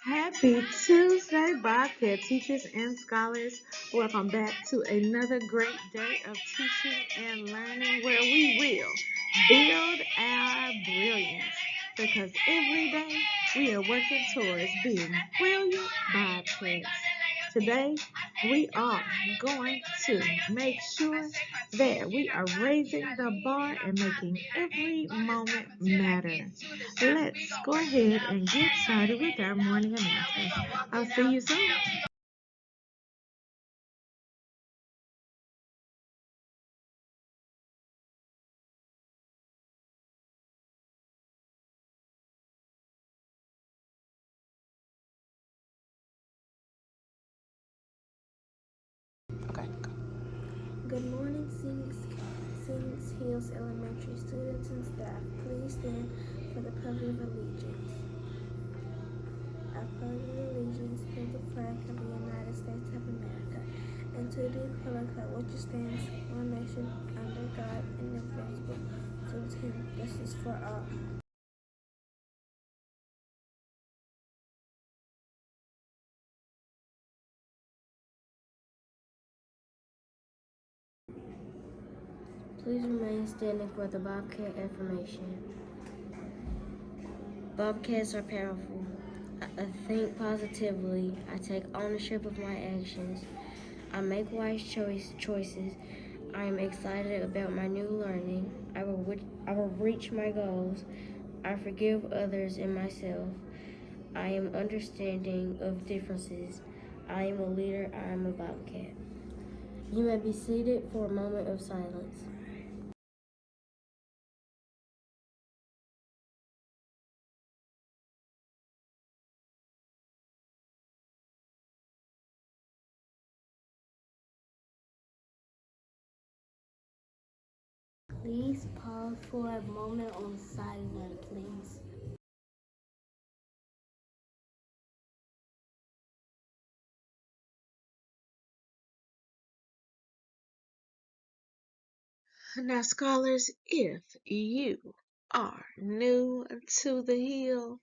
Happy Tuesday, Bobcat teachers and scholars. Welcome back to another great day of teaching and learning where we will build our brilliance. Because every day we are working towards being brilliant Bobcats. Today we are going to make sure that we are raising the bar and making every moment matter. Let's go ahead and get started with our morning announcements. I'll see you soon. Good morning, Scenic Hills Elementary students and staff. Please stand for the Pledge of Allegiance. I pledge allegiance to the flag of the United States of America and to the republic for which it stands, one nation, under God, indivisible, with him, justice for all. Please remain standing for the Bobcat affirmation. Bobcats are powerful. I think positively. I take ownership of my actions. I make wise choices. I am excited about my new learning. I will reach my goals. I forgive others and myself. I am understanding of differences. I am a leader. I am a Bobcat. You may be seated for a moment of silence. Please pause for a moment on silent, please. Now, scholars, if you are new to the hill,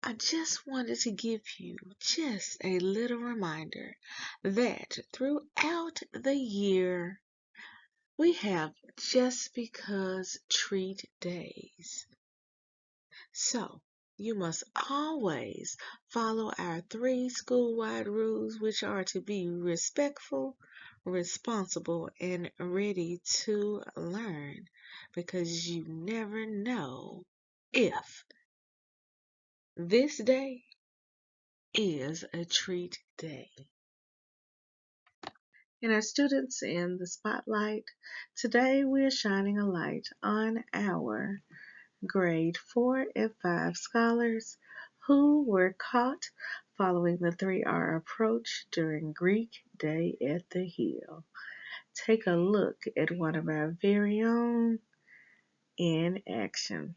I just wanted to give you just a little reminder that throughout the year, we have just because treat days. So, you must always follow our three school-wide rules, which are to be respectful, responsible, and ready to learn, because you never know if this day is a treat day. And our students in the spotlight, today we are shining a light on our grade 4 and 5 scholars who were caught following the 3R approach during Greek Day at the Hill. Take a look at one of our very own in action.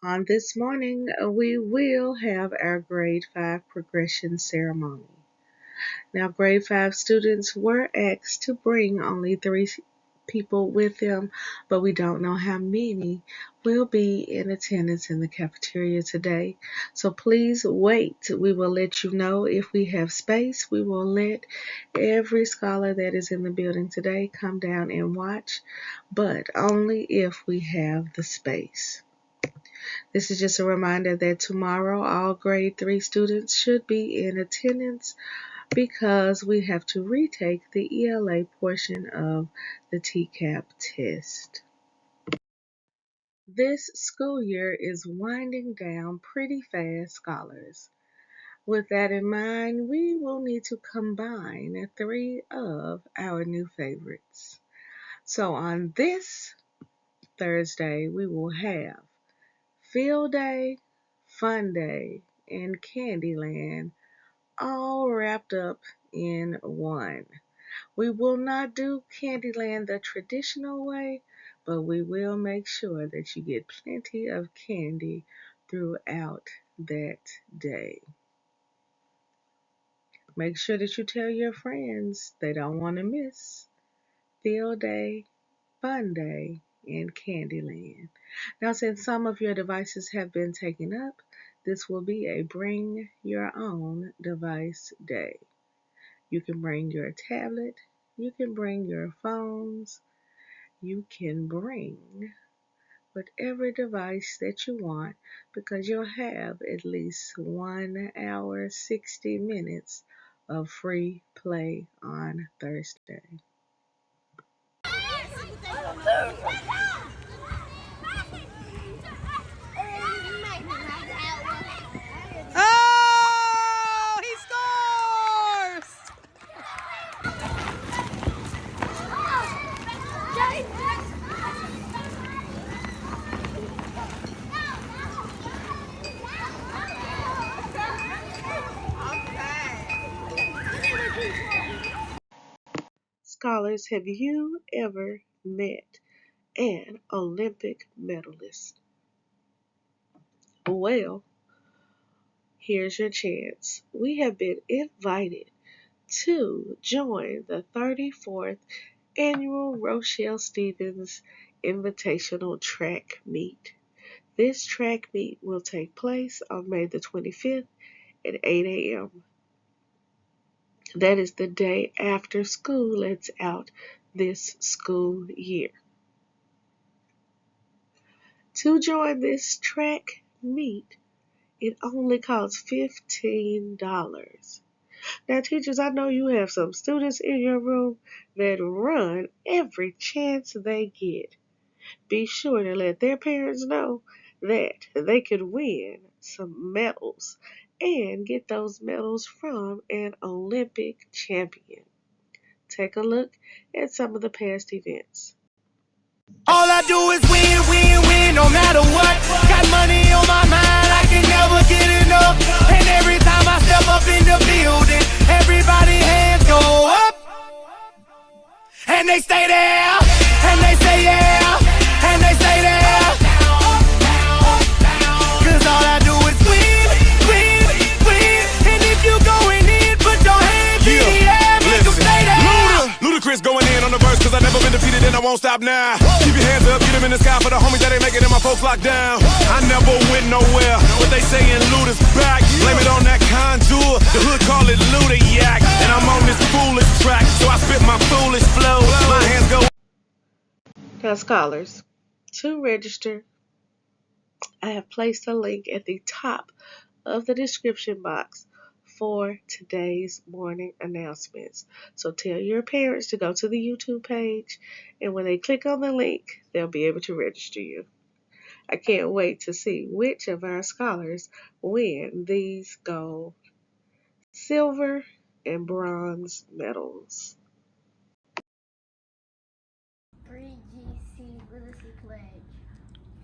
On this morning, we will have our grade 5 progression ceremony. Now, grade 5 students were asked to bring only 3 people with them, but we don't know how many will be in attendance in the cafeteria today. So please wait. We will let you know if we have space. We will let every scholar that is in the building today come down and watch, but only if we have the space. This is just a reminder that tomorrow all grade 3 students should be in attendance because we have to retake the ELA portion of the TCAP test. This school year is winding down pretty fast, scholars. With that in mind, we will need to combine 3 of our new favorites. So on this Thursday, we will have Field Day, Fun Day, and Candyland all wrapped up in one. We will not do Candyland the traditional way, but we will make sure that you get plenty of candy throughout that day. Make sure that you tell your friends they don't want to miss Field Day, Fun Day, and Candyland. Now, since some of your devices have been taken up, this will be a bring your own device day. You can bring your tablet, you can bring your phones, you can bring whatever device that you want because you'll have at least 1 hour, 60 minutes of free play on Thursday. Oh, he scores! Scholars, have you ever met an Olympic medalist? Well, here's your chance. We have been invited to join the 34th annual Rochelle Stevens Invitational Track Meet. This track meet will take place on May the 25th at 8 a.m. That is the day after school lets out this school year. To join this track meet, it only costs $15. Now, teachers, I know you have some students in your room that run every chance they get. Be sure to let their parents know that they could win some medals and get those medals from an Olympic champion. Take a look at some of the past events. All I do is win, win, win, no matter what. Got money on my mind, I can never get enough. And every time I step up in the building, everybody hands go up. And they stay there, and they say yeah, and they stay there. Cause all I do is win, win, win. And if you going in, put your hands in the air, make them stay there. Ludacris going in on the verse, cause I never been defeated and I won't stop now. Keep your hands up, get them in the sky for the homies that ain't making it, my folks locked down. I never went nowhere, but they saying Luda's back. Blame it on that contour, the hood call it Luda Yak. And I'm on this foolish track, so I spit my foolish flow. My hands go. Now, scholars, to register, I have placed a link at the top of the description box for today's morning announcements. So tell your parents to go to the YouTube page, and when they click on the link, they'll be able to register you. I can't wait to see which of our scholars win these gold, silver, and bronze medals. 3GC Literacy Pledge.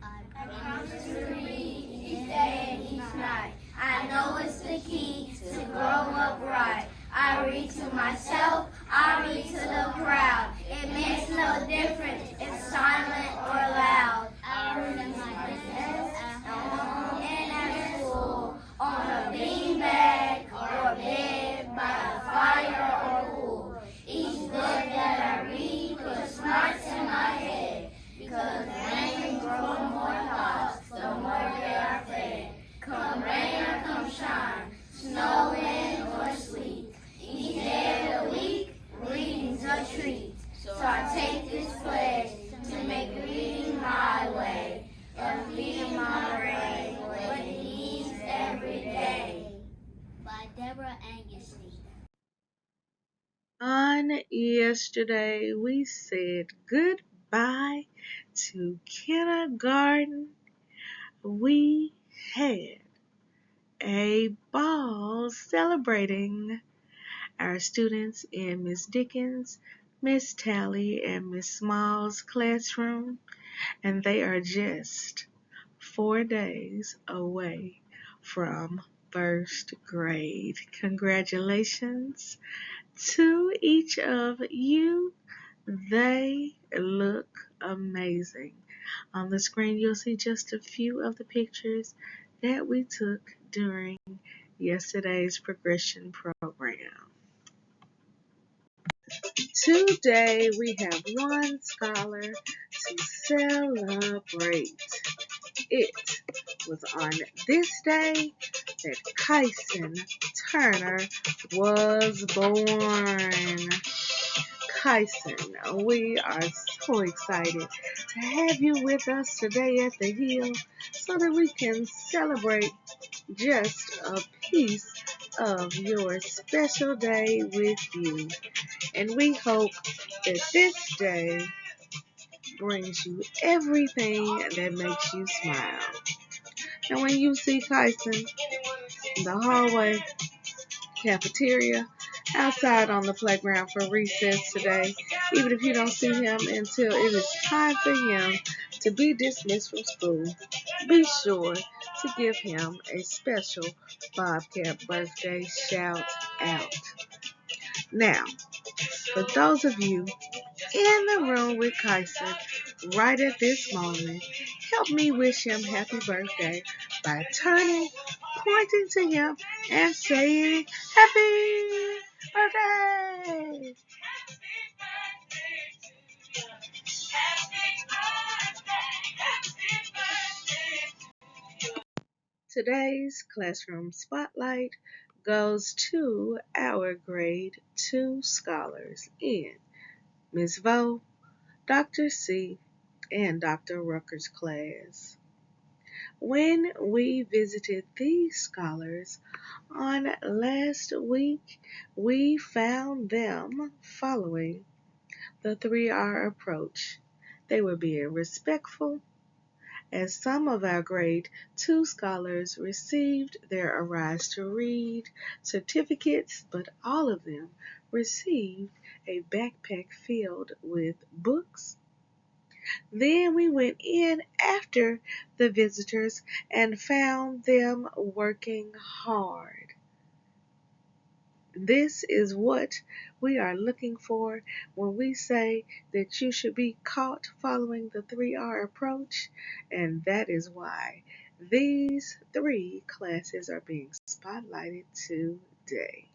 I promise to read each day and each night. I know it's the key to grow up right. I read to myself, I read to the crowd. It makes no difference if silent or loud. I read at my desk, at home, and at school, on a beanbag or bed, by a fire or pool. Each book that I read puts smarts in my head, because rain grows more thoughts, the more they are fed. Come rain or come shine, snow, wind, or sleet. Each day of the week, reading's a treat. So I take this pledge to make reading my way, and feeding my brain what it needs every day. By Deborah Angustein. On yesterday, we said goodbye to kindergarten. We had a ball celebrating our students in Miss Dickens, Miss Tally, and Miss Small's classroom, and they are just 4 days away from first grade. Congratulations to each of you. They look amazing. On the screen, you'll see just a few of the pictures that we took during yesterday's progression program. Today, we have one scholar to celebrate. It was on this day that Kyson Turner was born. Kyson, we are so excited to have you with us today at the Hill so that we can celebrate just a piece of your special day with you. And we hope that this day brings you everything that makes you smile. And when you see Kyson in the hallway, cafeteria, outside on the playground for recess today, even if you don't see him until it is time for him to be dismissed from school, be sure to give him a special Bobcat birthday shout out. Now, for those of you in the room with Kyson right at this moment, help me wish him happy birthday by pointing to him, and saying happy birthday. Today's classroom spotlight goes to our grade 2 scholars in Ms. Vo, Dr. C, and Dr. Rucker's class. When we visited these scholars on last week, we found them following the 3R approach. They were being respectful, as some of our grade 2 scholars received their Arise to Read certificates, but all of them received a backpack filled with books. Then we went in after the visitors and found them working hard. This is what we are looking for when we say that you should be caught following the 3R approach, and that is why these 3 classes are being spotlighted today.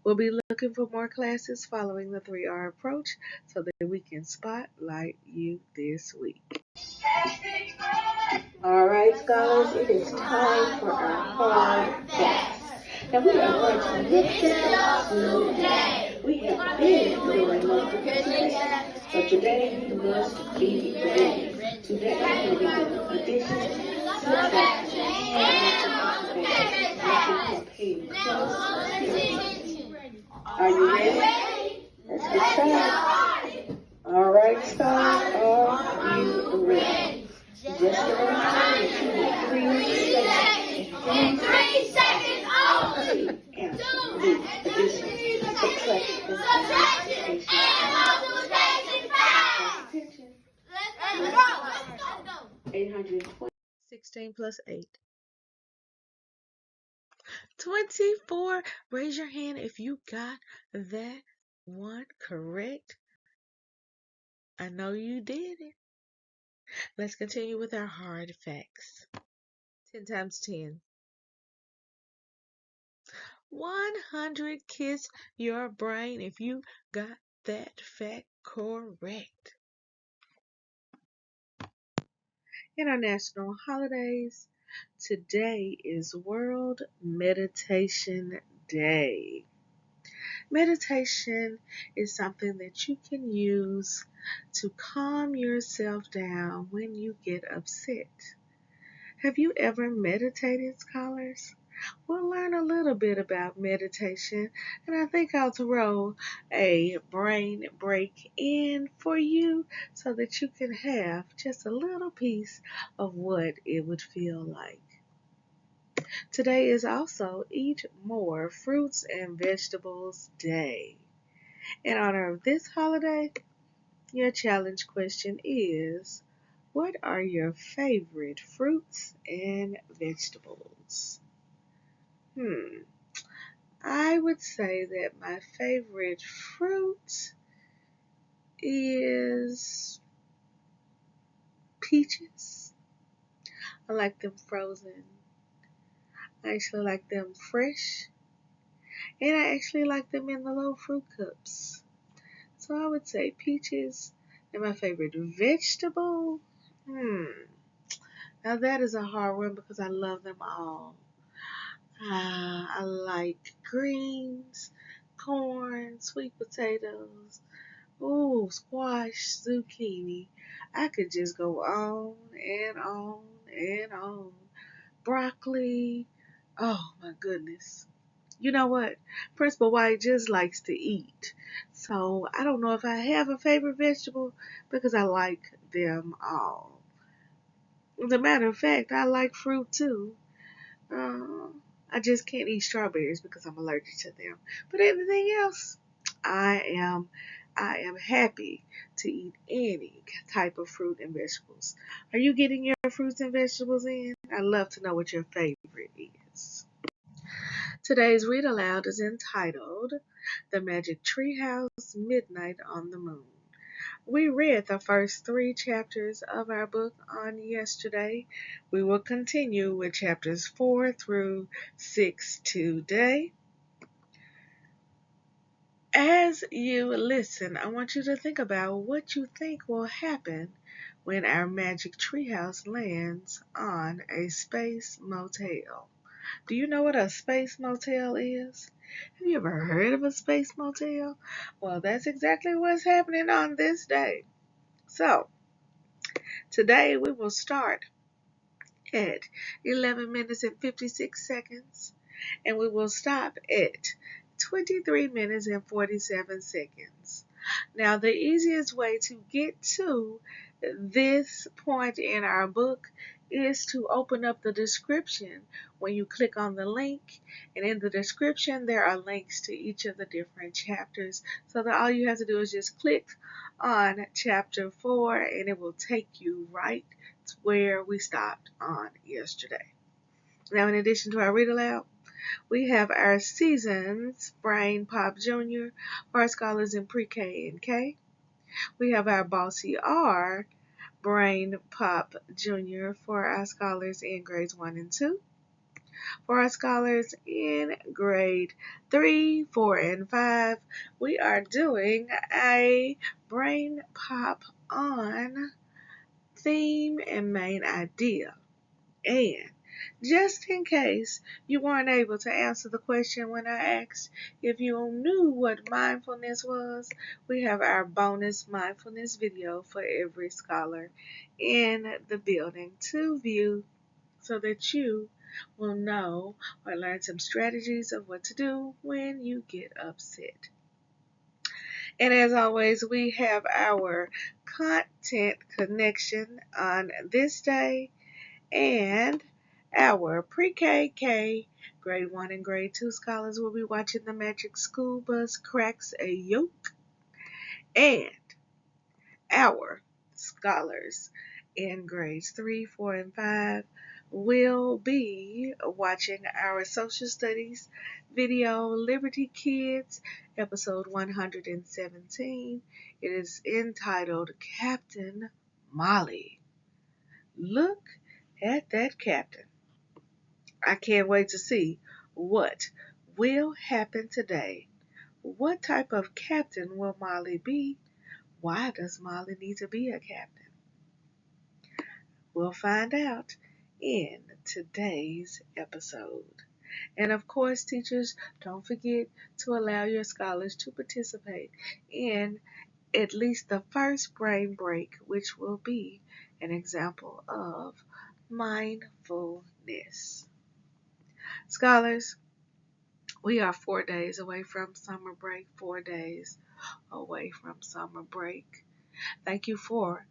We'll be looking for more classes following the 3R approach so that we can spotlight you this week. All right, scholars, it is time for our hard facts. Now we are going to listen today. We have been doing multiple today, but today you must be ready. Today we'll be doing addition, subtraction, and multiplication. Pay close attention. Are you ready? Let's get started. All right, scholars, are you ready? Just a reminder that you have 3 seconds. In 3 seconds only. Answer the addition, Subtraction and multiplication facts. Attention. Let's go. 820. 16 plus 8. 24. Raise your hand if you got that one correct. I know you did it. Let's continue with our hard facts. 10 times 10. 100. Kiss your brain if you got that fact correct. International holidays. Today is World Meditation Day. Meditation is something that you can use to calm yourself down when you get upset. Have you ever meditated, scholars? We'll learn a little bit about meditation, and I think I'll throw a brain break in for you so that you can have just a little piece of what it would feel like. Today is also Eat More Fruits and Vegetables Day. In honor of this holiday, your challenge question is, what are your favorite fruits and vegetables? I would say that my favorite fruit is peaches. I like them frozen. I actually like them fresh. And I actually like them in the little fruit cups. So I would say peaches. And my favorite vegetable? Now that is a hard one because I love them all. I like greens, corn, sweet potatoes, ooh, squash, zucchini. I could just go on and on and on. Broccoli. Oh my goodness. You know what? Principal White just likes to eat. So I don't know if I have a favorite vegetable because I like them all. As a matter of fact, I like fruit too. Uh, I just can't eat strawberries because I'm allergic to them. But everything else, I am I am happy to eat any type of fruit and vegetables. Are you getting your fruits and vegetables in? I'd love to know what your favorite is. Today's read aloud is entitled The Magic Treehouse Midnight on the Moon. We read the first 3 chapters of our book on yesterday. We will continue with chapters 4 through 6 today. As you listen, I want you to think about what you think will happen when our magic treehouse lands on a space motel. Do you know what a space motel is? Have you ever heard of a space motel? Well, that's exactly what's happening on this day. So, today we will start at 11 minutes and 56 seconds and we will stop at 23 minutes and 47 seconds. Now, the easiest way to get to this point in our book is to open up the description when you click on the link. And in the description, there are links to each of the different chapters. So that all you have to do is just click on chapter 4 and it will take you right to where we stopped on yesterday. Now, in addition to our read aloud, we have our seasons, Brain Pop Jr., for our scholars in pre-K and K. We have our Bossy R, Brain Pop Jr., for our scholars in grades 1 and 2. For our scholars in grade 3, 4, and 5, we are doing a Brain Pop on theme and main idea. And just in case you weren't able to answer the question when I asked if you knew what mindfulness was, we have our bonus mindfulness video for every scholar in the building to view so that you will know or learn some strategies of what to do when you get upset. And as always, we have our content connection on this day and our pre-KK grade 1 and grade 2 scholars will be watching the Magic School Bus Cracks a Yoke, and our scholars in grades 3, 4, and 5 will be watching our social studies video Liberty Kids episode 117. It is entitled Captain Molly. Look at that captain. I can't wait to see what will happen today. What type of captain will Molly be? Why does Molly need to be a captain? We'll find out in today's episode. And of course, teachers, don't forget to allow your scholars to participate in at least the first brain break, which will be an example of mindfulness. Scholars, we are 4 days away from summer break, 4 days away from summer break. Thank you for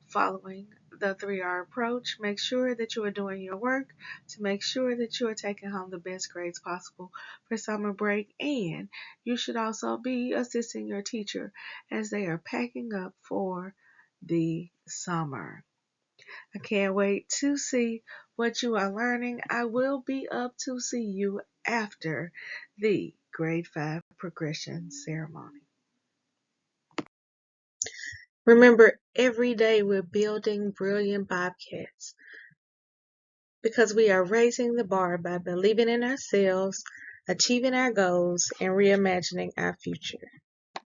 following the 3R approach. Make sure that you are doing your work to make sure that you are taking home the best grades possible for summer break, and you should also be assisting your teacher as they are packing up for the summer. I can't wait to see what you are learning. I will be up to see you after the Grade 5 progression ceremony. Remember, every day we're building brilliant Bobcats because we are raising the bar by believing in ourselves, achieving our goals, and reimagining our future.